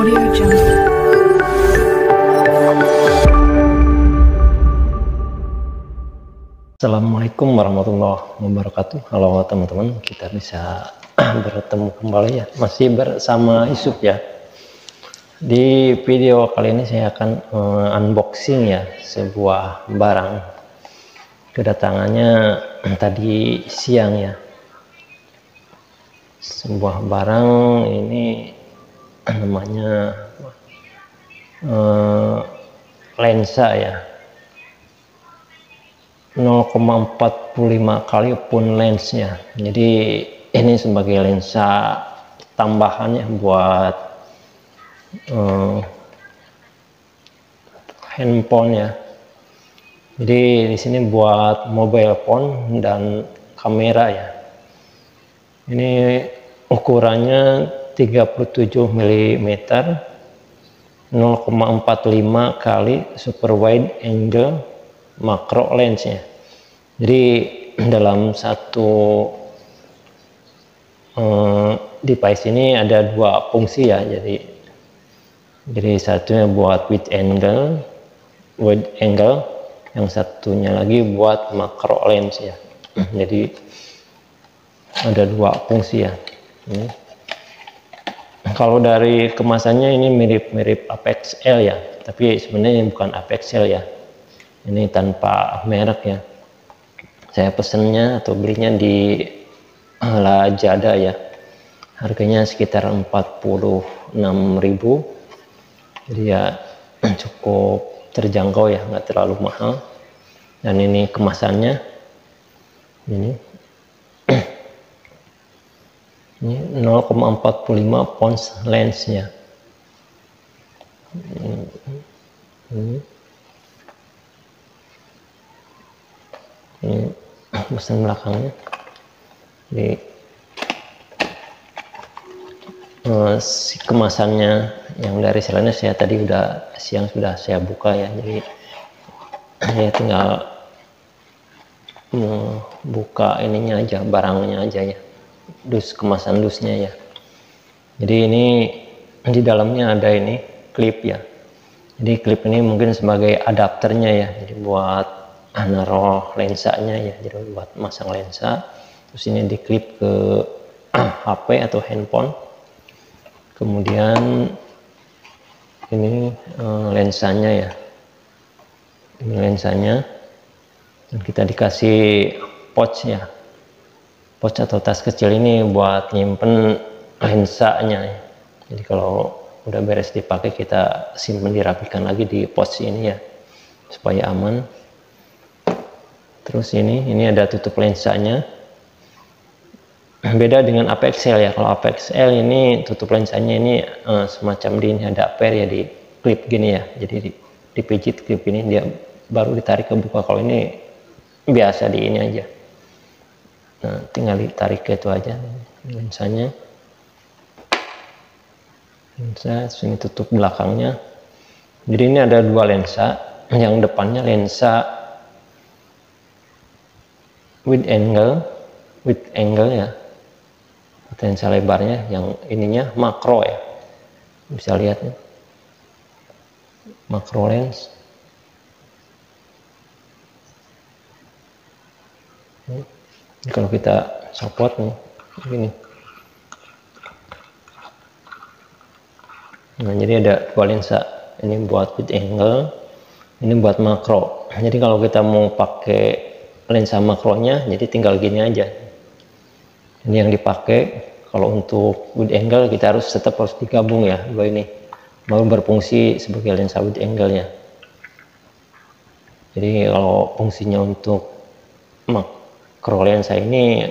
Audio Jungle. Assalamualaikum warahmatullahi wabarakatuh. Halo teman-teman, kita bisa bertemu kembali ya, masih bersama Yusuf ya. Di video kali ini saya akan unboxing ya sebuah barang. Kedatangannya tadi siang ya. Sebuah barang ini namanya lensa ya, 0,45 kali pun lensnya. Jadi ini sebagai lensa tambahannya buat handphone ya. Jadi di sini buat mobile phone dan kamera ya. Ini ukurannya 37 mm, 0,45 kali super wide angle macro lensnya. Jadi dalam satu device ini ada dua fungsi ya. Jadi satunya buat wide angle, yang satunya lagi buat macro lens ya. Jadi ada dua fungsi ya. Kalau dari kemasannya ini mirip-mirip APXL ya, tapi sebenarnya ini bukan APXL ya. Ini tanpa merek ya. Saya pesennya atau belinya di Lazada ya. Harganya sekitar 46.000. Jadi ya cukup terjangkau ya, nggak terlalu mahal. Dan ini kemasannya ini 0,45 pons lensnya. Ini mesin belakangnya. Jadi si kemasannya yang dari selanya saya tadi siang sudah saya buka ya. Jadi saya tinggal buka ininya aja, barangnya aja ya, kemasan dusnya ya. Jadi ini di dalamnya ada ini klip ya. Jadi klip ini mungkin sebagai adapternya ya, jadi buat naruh lensanya ya, jadi buat masang lensa. Terus ini diklip ke HP atau handphone. Kemudian ini lensanya ya, ini lensanya. Dan kita dikasih pouch ya, pouch atau tas kecil ini buat nyimpen lensanya ya. Jadi kalau udah beres dipakai kita simpan, dirapikan lagi di pouch ini ya, supaya aman. Terus ini ada tutup lensanya. Beda dengan APXL ya. Kalau APXL ini tutup lensanya ini semacam di ini ada per ya, di klip gini ya. Jadi dipijit klip ini, dia baru ditarik kebuka. Kalau ini biasa di ini aja. Nah, tinggal ditarik ke itu aja lensanya. Lensa, sini tutup belakangnya. Jadi ini ada dua lensa. Yang depannya lensa wide angle ya, lensa lebarnya. Yang ininya makro ya, bisa lihat ya, makro lens. Kalau kita copot nih begini, nah jadi ada dua lensa, ini buat wide angle, ini buat makro. Jadi kalau kita mau pakai lensa makronya, jadi tinggal gini aja. Ini yang dipakai. Kalau untuk wide angle kita tetap harus digabung ya, dua ini baru berfungsi sebagai lensa wide angle ya. Jadi kalau fungsinya untuk makro lensa ini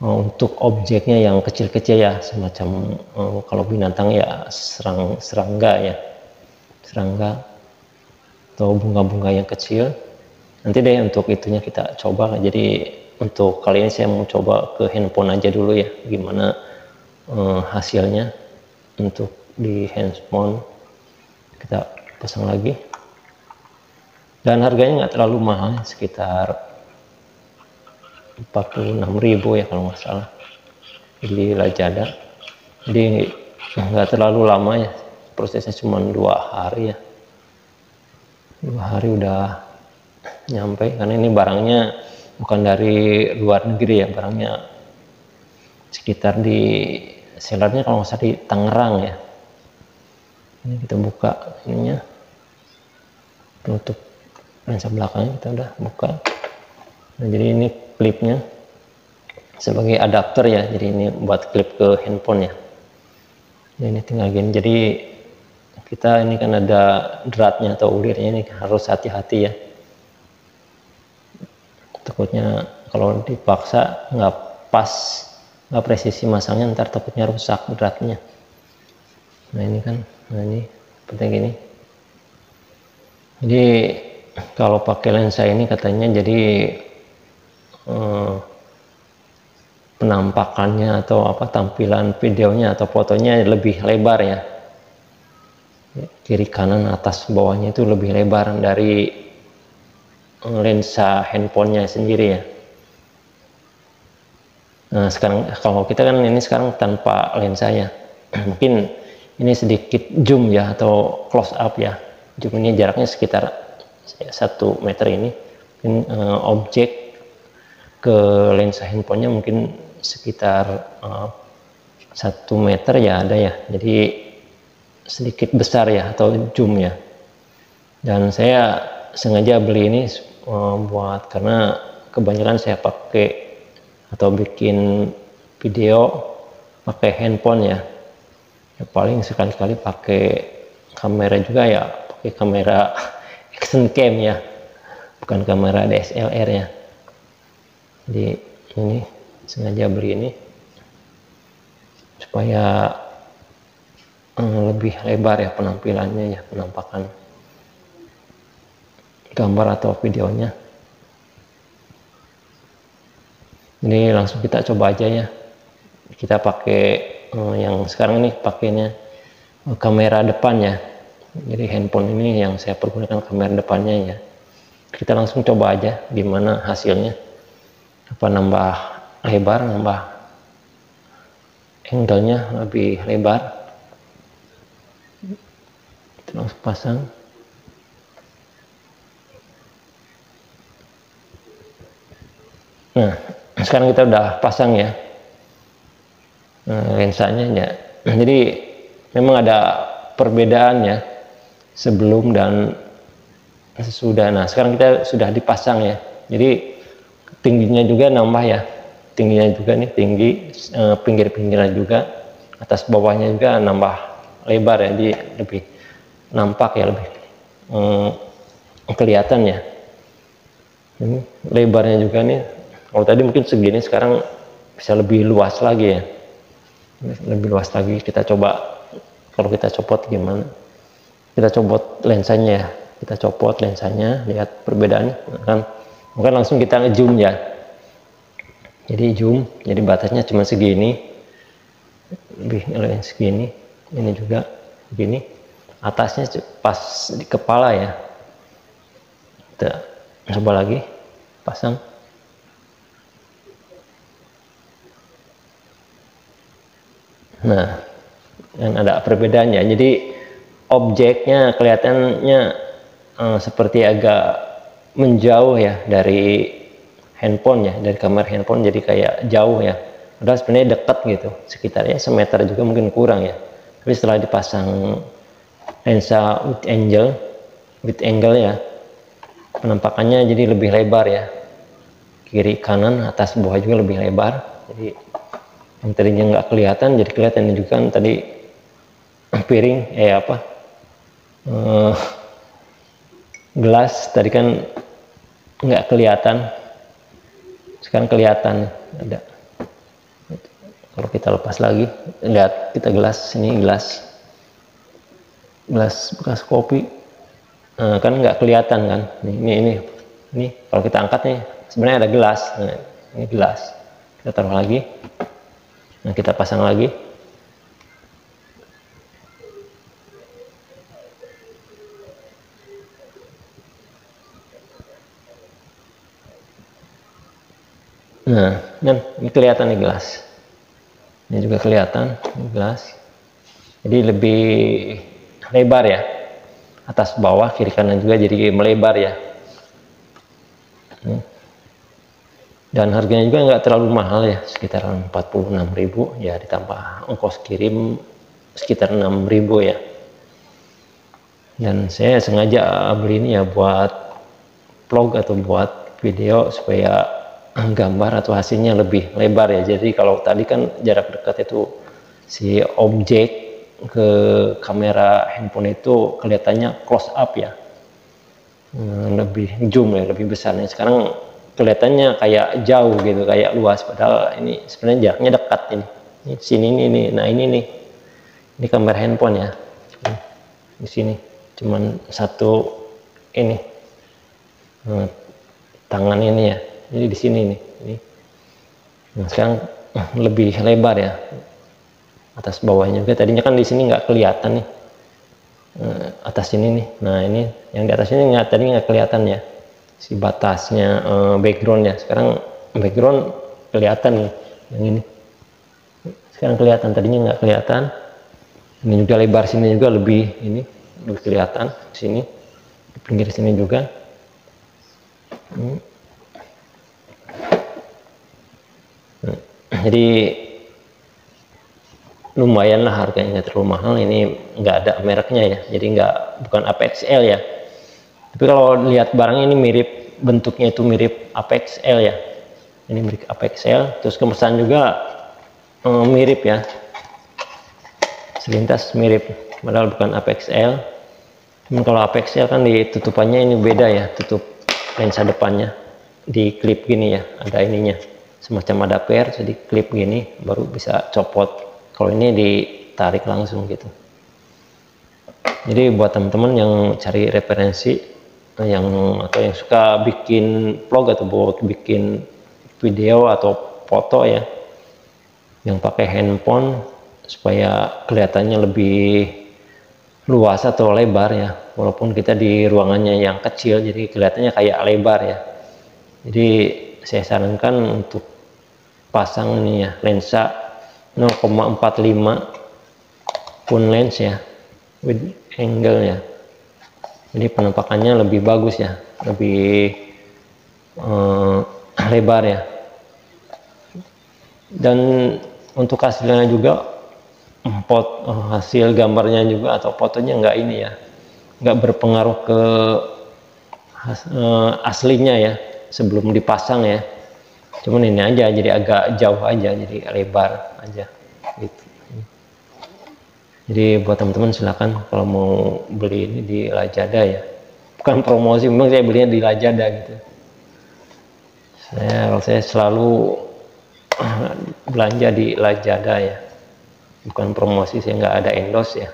untuk objeknya yang kecil-kecil ya, semacam kalau binatang ya serangga ya, serangga atau bunga-bunga yang kecil. Nanti deh untuk itunya kita coba. Jadi untuk kali ini saya mau coba ke handphone aja dulu ya, gimana hasilnya. Untuk di handphone kita pasang lagi, dan harganya nggak terlalu mahal, sekitar 46.000 ya kalau nggak salah di Lazada. Jadi nggak terlalu lama ya, prosesnya cuma 2 hari ya, 2 hari udah nyampe, karena ini barangnya bukan dari luar negeri ya, barangnya sekitar di sellernya kalau nggak salah di Tangerang ya. Ini kita buka ininya, penutup lensa belakangnya kita udah buka. Nah, jadi ini klipnya sebagai adapter ya, jadi ini buat klip ke handphone ya. Nah, ini tinggal gini, jadi kita ini kan ada dratnya atau ulirnya, ini harus hati-hati ya, takutnya kalau dipaksa nggak pas, nggak presisi masangnya, ntar takutnya rusak dratnya. Nah ini kan, nah ini penting gini. Jadi kalau pakai lensa ini katanya jadi penampakannya atau apa, tampilan videonya atau fotonya lebih lebar ya, kiri kanan atas bawahnya itu lebih lebar dari lensa handphonenya sendiri ya. Nah sekarang kalau kita kan ini sekarang tanpa lensa ya, mungkin ini sedikit zoom ya atau close up ya. Zoom ini jaraknya sekitar 1 meter ini, mungkin objek ke lensa handphonenya mungkin sekitar 1 meter ya ada ya, jadi sedikit besar ya atau zoom ya. Dan saya sengaja beli ini buat, karena kebanyakan saya pakai atau bikin video pakai handphone ya, paling sekali-kali pakai kamera juga ya, pakai kamera action cam ya, bukan kamera DSLR ya. Jadi ini sengaja beli ini supaya lebih lebar ya penampilannya ya, penampakan gambar atau videonya. Ini langsung kita coba aja ya, kita pakai yang sekarang ini pakainya kamera depan ya, jadi handphone ini yang saya pergunakan kamera depannya ya. Kita langsung coba aja gimana hasilnya, apa nambah lebar, nambah angle-nya lebih lebar. Kita langsung pasang. Nah sekarang kita udah pasang ya lensanya ya. Jadi memang ada perbedaan ya sebelum dan sesudah. Nah sekarang kita sudah dipasang ya, jadi tingginya juga nambah ya, tingginya juga nih tinggi, pinggir-pinggirnya juga, atas bawahnya juga nambah lebar ya, jadi lebih nampak ya, lebih kelihatan ya. Ini lebarnya juga nih, kalau tadi mungkin segini, sekarang bisa lebih luas lagi ya, lebih luas lagi. Kita coba kalau kita copot gimana, kita copot lensanya ya, kita copot lensanya, lihat perbedaannya kan. Mungkin langsung kita ngezoom ya, jadi zoom, jadi batasnya cuma segini, lebih segini, ini juga begini, atasnya pas di kepala ya. Kita coba lagi pasang. Nah yang ada perbedaannya, jadi objeknya kelihatannya seperti agak menjauh ya dari handphone ya, dari kamera handphone, jadi kayak jauh ya, padahal sebenarnya dekat gitu, sekitarnya semeter juga mungkin kurang ya. Tapi setelah dipasang lensa with angle ya, penampakannya jadi lebih lebar ya, kiri kanan atas bawah juga lebih lebar. Jadi yang tadinya nggak kelihatan jadi kelihatan. Ini juga kan tadi piring gelas tadi kan nggak kelihatan, sekarang kelihatan ada. Kalau kita lepas lagi, lihat kita gelas, ini gelas bekas kopi, kan nggak kelihatan kan. Ini kalau kita angkat nih sebenarnya ada gelas. Nah, ini gelas, kita taruh lagi, nah kita pasang lagi. Nah kan ini kelihatan nih gelas, ini juga kelihatan ini gelas, jadi lebih lebar ya, atas bawah kiri kanan juga jadi melebar ya. Dan harganya juga nggak terlalu mahal ya, sekitar 46.000 ya, ditambah ongkos kirim sekitar 6.000 ya. Dan saya sengaja beli ini ya buat vlog atau buat video supaya gambar atau hasilnya lebih lebar ya. Jadi kalau tadi kan jarak dekat itu si objek ke kamera handphone itu kelihatannya close up ya, lebih zoom ya, lebih besar nih. Sekarang kelihatannya kayak jauh gitu, kayak luas, padahal ini sebenarnya jaraknya dekat ini sini ini. Nah ini kamera handphone ya, di sini cuman satu ini tangan ini ya, jadi di sini nih ini. Nah sekarang lebih lebar ya, atas bawahnya juga. Tadinya kan di sini nggak kelihatan nih, atas ini nih. Nah ini yang di atas ini tadi nggak kelihatan ya, si batasnya, background ya. Sekarang background kelihatan nih, yang ini sekarang kelihatan, tadinya nggak kelihatan. Ini juga lebar sini juga lebih ini, lebih kelihatan sini, di pinggir sini juga. Jadi lumayan lah harganya, nggak terlalu mahal. Ini nggak ada mereknya ya, jadi bukan APXL ya. Tapi kalau lihat barangnya ini mirip, bentuknya itu mirip APXL ya. Ini mirip APXL, terus kemasan juga mirip ya, selintas mirip, padahal bukan APXL. Cuman kalau APXL kan ditutupannya ini beda ya, tutup lensa depannya di klip gini ya, ada ininya semacam adapter, jadi klip gini baru bisa copot. Kalau ini ditarik langsung gitu. Jadi buat teman-teman yang cari referensi, atau yang suka bikin vlog atau buat bikin video atau foto ya, yang pakai handphone supaya kelihatannya lebih luas atau lebar ya, walaupun kita di ruangannya yang kecil jadi kelihatannya kayak lebar ya. Jadi saya sarankan untuk pasang ini ya, lensa 0,45 pun lens ya, with angle ya. Jadi penampakannya lebih bagus ya, lebih lebar ya. Dan untuk hasilnya juga, hasil gambarnya juga atau fotonya nggak ini ya, nggak berpengaruh ke aslinya ya sebelum dipasang ya. Cuman ini aja jadi agak jauh aja, jadi lebar aja gitu. Jadi buat teman-teman silakan kalau mau beli ini di Lazada ya, bukan promosi, memang saya belinya di Lazada gitu. Saya selalu belanja di Lazada ya, bukan promosi, saya nggak ada endorse ya.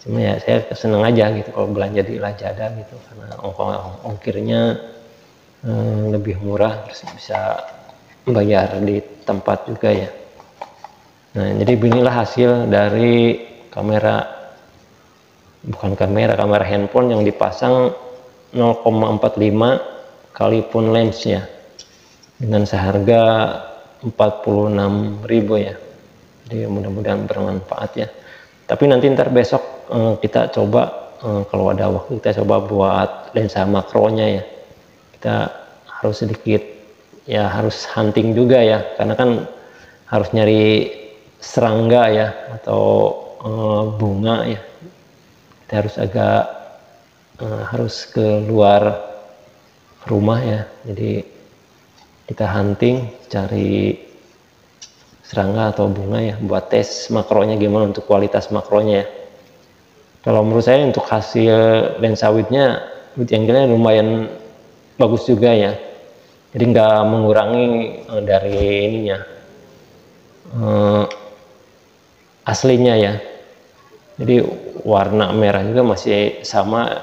Cuma ya saya seneng aja gitu kalau belanja di Lazada gitu, karena ongkirnya lebih murah, terus bisa bayar di tempat juga ya. Nah jadi inilah hasil dari kamera handphone yang dipasang 0,45 kali pun lens ya, dengan seharga 46.000 ya. Jadi mudah-mudahan bermanfaat ya. Tapi nanti ntar besok kita coba, kalau ada waktu kita coba buat lensa makronya ya. Kita harus sedikit ya, harus hunting juga ya, karena kan harus nyari serangga ya atau bunga ya. Kita harus harus keluar rumah ya, jadi kita hunting cari serangga atau bunga ya, buat tes makronya gimana, untuk kualitas makronya ya. Kalau menurut saya untuk hasil lensa with angle-nya lumayan bagus juga ya, jadi nggak mengurangi dari ininya, aslinya ya. Jadi warna merah juga masih sama,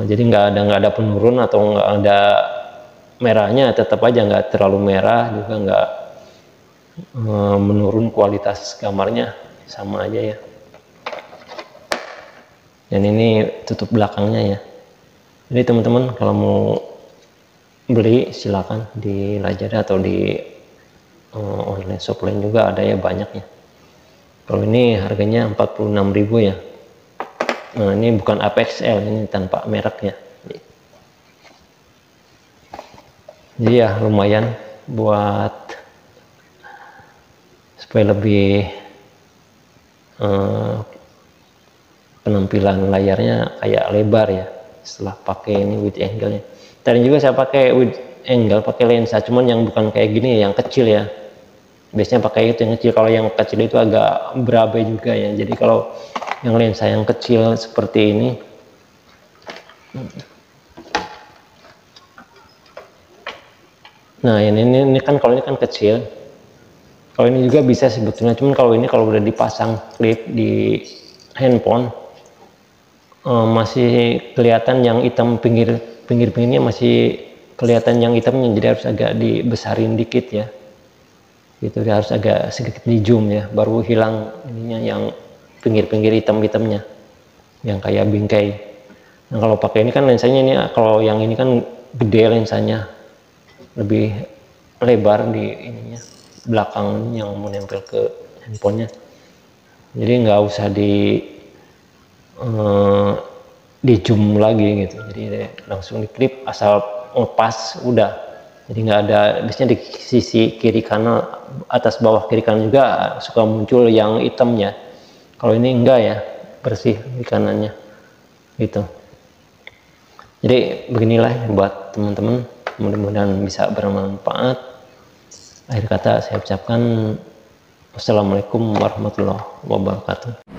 jadi nggak ada penurun atau nggak ada merahnya, tetap aja nggak terlalu merah juga nggak menurun, kualitas gambarnya sama aja ya. Dan ini tutup belakangnya ya. Jadi teman-teman kalau mau beli silakan di Lazada atau di online shop lain juga ada ya, banyak ya. Kalau ini harganya 46.000 ya. Nah, ini bukan APXL, ini tanpa mereknya. Jadi ya lumayan buat supaya lebih penampilan layarnya kayak lebar ya setelah pakai ini wide angle-nya. Tadi juga saya pakai wide angle, pakai lensa, cuman yang bukan kayak gini, yang kecil ya. Biasanya pakai itu yang kecil. Kalau yang kecil itu agak berabe juga ya. Jadi kalau yang lensa yang kecil seperti ini, nah ini kan kalau ini kan kecil. Kalau ini juga bisa sebetulnya, cuman kalau ini kalau udah dipasang klip di handphone masih kelihatan yang hitam, pinggirnya masih kelihatan yang hitamnya, jadi harus agak dibesarin dikit ya. Gitu, harus agak sedikit di zoom ya, baru hilang ininya yang pinggir-pinggir hitam-hitamnya yang kayak bingkai. Nah kalau pakai ini kan lensanya ini, kalau yang ini kan gede lensanya, lebih lebar di ininya belakang yang menempel ke handphonenya, jadi nggak usah di zoom lagi gitu, jadi langsung diklip asal ngepas udah. Jadi nggak ada, biasanya di sisi kiri kanan, atas bawah kiri kanan juga suka muncul yang hitamnya. Kalau ini enggak ya, bersih di kanannya gitu. Jadi beginilah buat teman-teman, mudah-mudahan bisa bermanfaat. Akhir kata saya ucapkan wassalamualaikum warahmatullahi wabarakatuh.